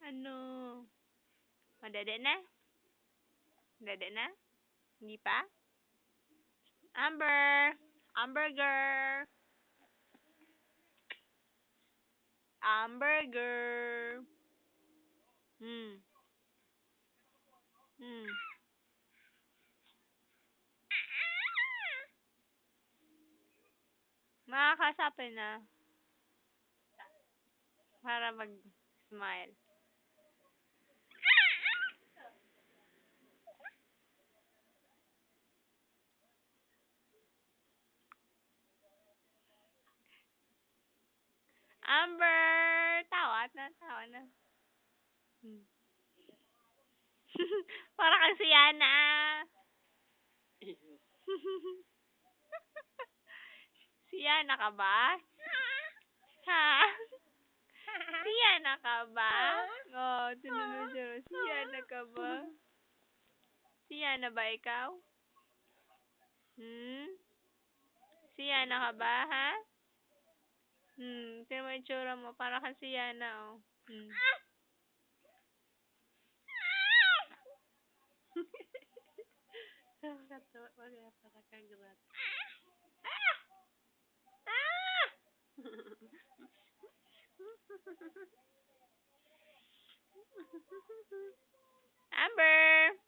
Ano? Madede na? Dede na? Hindi pa? Amber! Hamburger! Hamburger! Hmm. Hmm. Makakasapin na. Para mag-smile. Amber! Tawa na, tawa na. Hmm. Para kang si Yana. Si Yana ka ba? Ha? Si Yana ka ba? Oh, tinanong siya. Si Yana ka ba? Si Yana ba ikaw? Hmm? Si Yana ka ba, ha? Tingnan mo yung itsura mo. Para kang si Yana, oh. Nakakatawa. Magpapakagat. Amber!